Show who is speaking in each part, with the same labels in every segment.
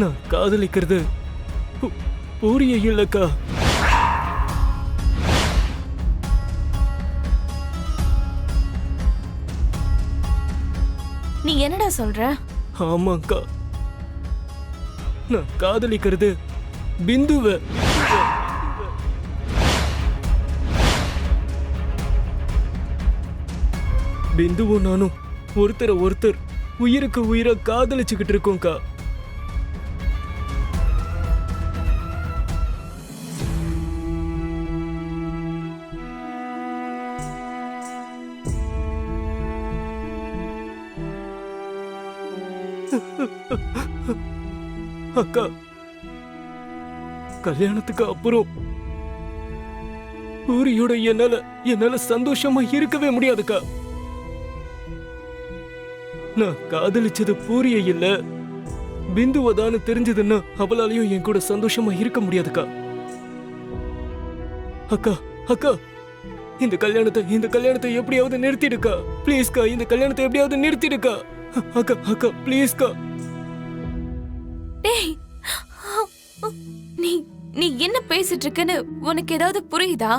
Speaker 1: நான் காதலிக்கிறது பூரிய இல்லக்கா.
Speaker 2: நீ என்னடா சொல்ற?
Speaker 1: ஆமாக்கா, நான் காதலிக்கிறது பிந்துவ. பிந்துவும் நானும் ஒருத்தரை ஒருத்தர் உயிருக்கு உயிரை காதலிச்சுக்கிட்டு இருக்கோம்க்கா. அக்கா, கல்யாணத்துக்கு அப்புறம் பூரியோட என்னால சந்தோஷமா இருக்கவே முடியாதுக்கா. நான் காதலிச்சது பூரிய இல்ல பிந்துவதான்னு தெரிஞ்சதுன்னா அவளாலையும் என் கூட சந்தோஷமா இருக்க முடியாதுக்கா. அக்கா அக்கா, இந்த கல்யாணத்தை எப்படியாவது நிறுத்திடுக்கா. ப்ளீஸ்க்கா, இந்த கல்யாணத்தை எப்படியாவது நிறுத்திடுக்கா. அக்கா அக்கா ப்ளீஸ்க்கா.
Speaker 2: டேய், நீ என்ன பேசிட்டு இருக்கன்னு உனக்கு ஏதாவது புரியுதா?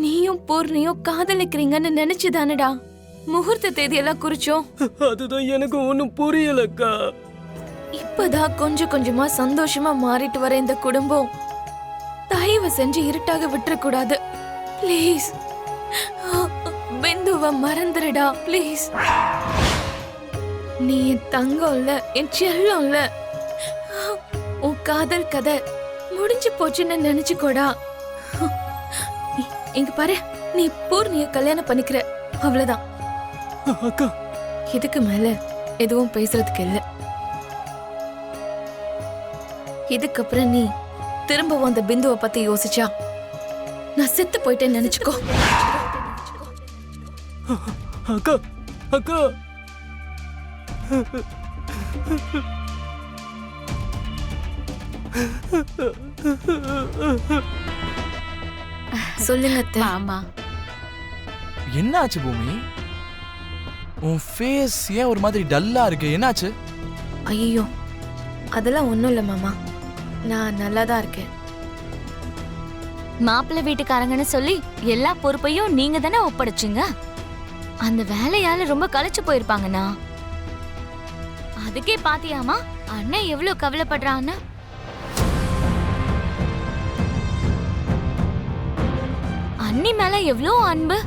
Speaker 2: நீயும் பூர்ணியும் காதலிக்கிறீங்கன்னு நினைச்சுதானடா முகூர்த்த தேதியெல்லாம் குறிச்சோம்.
Speaker 1: அதுதான் எனக்கு ஒண்ணும் புரியலக்கா.
Speaker 2: இப்பதான் கொஞ்சம் கொஞ்சமா சந்தோஷமா மாறிட்டு வர இந்த குடும்பம் தயவு செஞ்சு இருட்டாக விட்டுறக்கூடாது. ப்ளீஸ் பிந்துவ மறந்துடுடா ப்ளீஸ். நீ என் தங்கம் இல்ல, என் செல்லம் இல்ல. உன் காதல் கதை முடிஞ்சு போச்சுன்னு நினைச்சுக்கோடா. இங்க பாரு, நீ பூர்ணிய கல்யாணம் பண்ணிக்கிற, அவ்வளவுதான்.
Speaker 1: அக்கா,
Speaker 2: இதுக்கு மேல எதுவும் பேசுறதுக்கு இல்ல. இதுக்கப்புறம் நீ திரும்பவும் அந்த பிந்துவை பத்தி யோசிச்சா நான் செத்து போயிட்டேன்னு நினைச்சுக்கோ.
Speaker 1: அக்கா அக்கா,
Speaker 2: சொல்லுங்க அத்தை.
Speaker 3: ஆமா, என்னாச்சு பூமி? உன் ஃபேஸ் ஏன் ஒரு மாதிரி டல்லா இருக்கு? என்னாச்சு?
Speaker 2: ஐயோ, அதெல்லாம் ஒண்ணும் இல்ல மாமா, நான் நல்லாதான் இருக்கேன்.
Speaker 4: மாப்பிள்ளை வீட்டுக்காரங்கன்னு சொல்லி எல்லா பொறுப்பையும் நீங்க தானே ஒப்படைச்சிங்க. அந்த வேலையால ரொம்ப களைச்சு போயிருப்பாங்கண்ணா. அதுக்கே பாத்தியாமா அண்ணன் எவ்வளவு கவலைப்படுறான்னு. அண்ணி மேல எவ்வளோ அன்பு.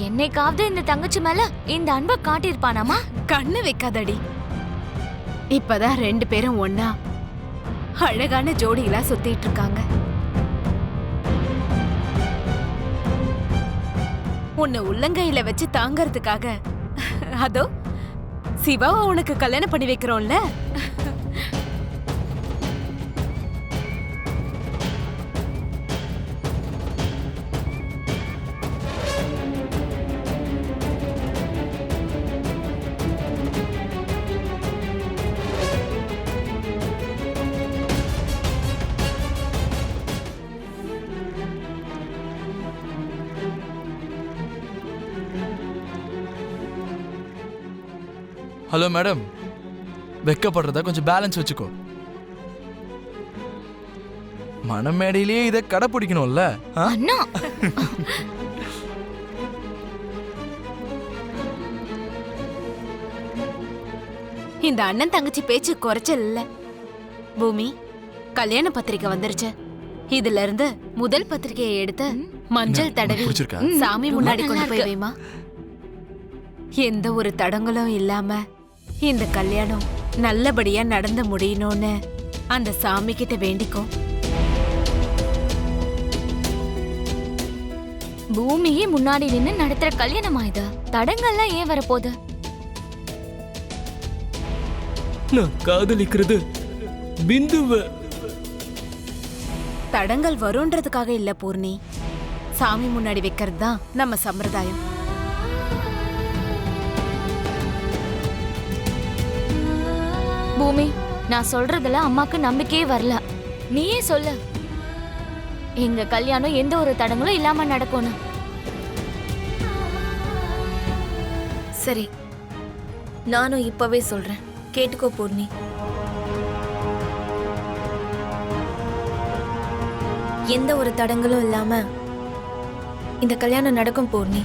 Speaker 4: என்னைக்காவது இந்த தங்கச்சி மேல இந்த அன்பை காட்டியிருப்பானாமா?
Speaker 5: கண்ணு வைக்காதடி. இப்பதான் 2 பேரும் ஒன்னா அழகான ஜோடிகளா சுத்திட்டு இருக்காங்க. உன்னை உள்ளங்கையில வச்சு தாங்கறதுக்காக அதோ சிவாவை உனக்கு கல்யாணம் பண்ணி வைக்கிறோம்ல.
Speaker 3: ஹலோ மேடம், வெக்கப்படுறத கொஞ்சம் பேலன்ஸ் வச்சுக்கோ. மனமேடையிலேயே இதை கடைப்பிடிக்கணும்ல.
Speaker 4: அண்ணா,
Speaker 5: இந்த அண்ணன் தங்கச்சி பேச்சு குறைச்சல் இல்ல. பூமி, கல்யாண பத்திரிக்கை வந்துருச்சு. இதுல இருந்து முதல் பத்திரிக்கையை எடுத்து மஞ்சள் தடவி சாமி முன்னாடி கொண்டு போய் வைமா. எந்த ஒரு தடங்களும் இல்லாம இந்த கல்யாணம் நல்லபடியா நடந்து முடியணும்னு அந்த சாமி கிட்ட வேண்டிக்கோ.
Speaker 4: பூமியே முன்னாடி நின்னு நடத்துற கல்யாணமா இது? தடங்கள்லாம் ஏன் வரப்போகுது?
Speaker 1: நான் காதலிக்கிறது பிந்துவ.
Speaker 5: தடங்கள் வரும்ன்றதுக்காக இல்ல பூர்ணி, சாமி முன்னாடி வைக்கிறது தான் நம்ம சம்பிரதாயம்.
Speaker 4: பூமி, நான் சொல்றதுல அம்மாக்கு நம்பிக்கையே வரல. நீயே சொல்லு, எங்க கல்யாணம் எந்த ஒரு தடங்களும் இல்லாம நடக்கணும்.
Speaker 2: சரி, நானும் இப்பவே சொல்றேன். கேட்டுக்கோ பூர்ணி. எந்த ஒரு தடங்களும் இல்லாம இந்த கல்யாணம் நடக்கும் பூர்ணி.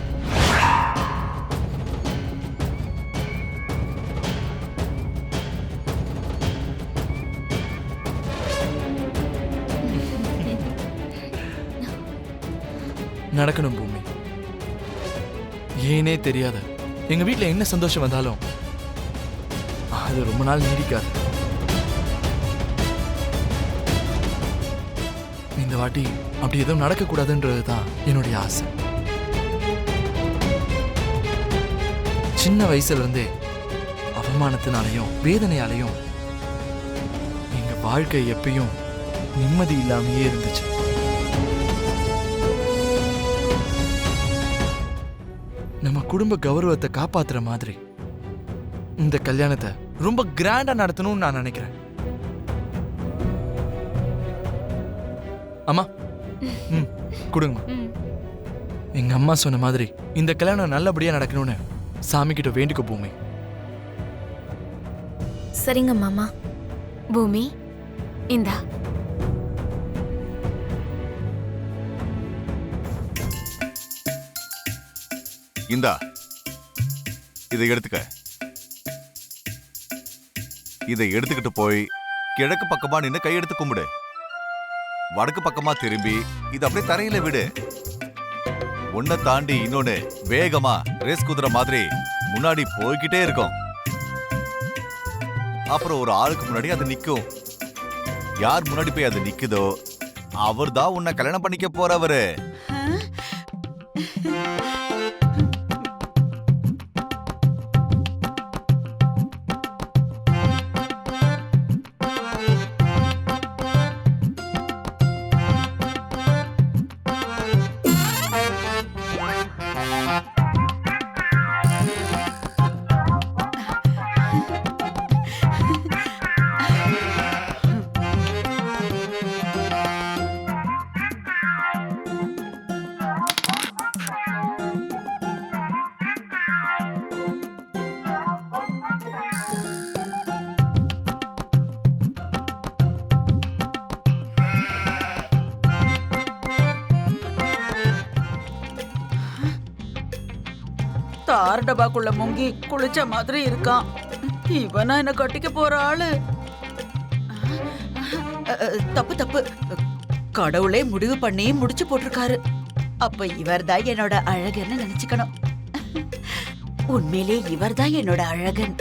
Speaker 3: நடக்கணும் பூமி. ஏனே தெரியாத எங்க வீட்ல என்ன சந்தோஷம் வந்தாலும் அது ரொம்ப நாள் நீடிக்காது. இந்த வாட்டி அப்படி எதுவும் நடக்க கூடாதுன்றதுதான் என்னுடைய ஆசை. சின்ன வயசுல இருந்தே அவமானத்தினாலையும் வேதனையாலையும் எங்க வாழ்க்கை எப்பயும் நிம்மதி இல்லாமையே இருந்துச்சு. நம்ம குடும்ப கௌரவத்தை காப்பாத்துற மாதிரி இந்த கல்யாணத்தை ரொம்ப கிராண்டா நடத்தணும்னு நான் நினைக்கிறேன். அம்மா, கொடுங்கம்மா. எங்க அம்மா சொன்ன மாதிரி இந்த கல்யாணம் நல்லபடியா நடக்கணும்னு சாமி கிட்ட வேண்டிக்க பூமி.
Speaker 2: சரிங்க மாமா.
Speaker 5: பூமி, இந்தா.
Speaker 6: இந்தா, இதை எடுத்துக்க. இதை எடுத்துக்கிட்டு போய் கிழக்கு பக்கமா நின்று கையெடுத்து கும்பிடு. வடக்கு பக்கமா திரும்பி இது அப்படியே தரையில விடு. ஒன்ன தாண்டி இன்னொன்னு வேகமா ரேஸ் குதிரை மாதிரி முன்னாடி போய்கிட்டே இருக்கும். அப்புறம் ஒரு ஆளுக்கு முன்னாடி அது நிக்கும். யார் முன்னாடி போய் அது நிக்குதோ அவர் தான் உன்னை கல்யாணம் பண்ணிக்க போறவரு.
Speaker 7: தார் டபாக்குள்ள முங்கி குளிச்ச மாதிரி இருக்கான். இவனா என்ன கட்டிக்க போற ஆளு? தப்பு தப்பு. கடவுளே முடிவு பண்ணி முடிச்சு போட்டிருக்காரு. அப்ப இவர்தான் என்னோட அழகன்னு நினைச்சுக்கணும். உண்மையிலே இவர்தான் என்னோட அழகன்.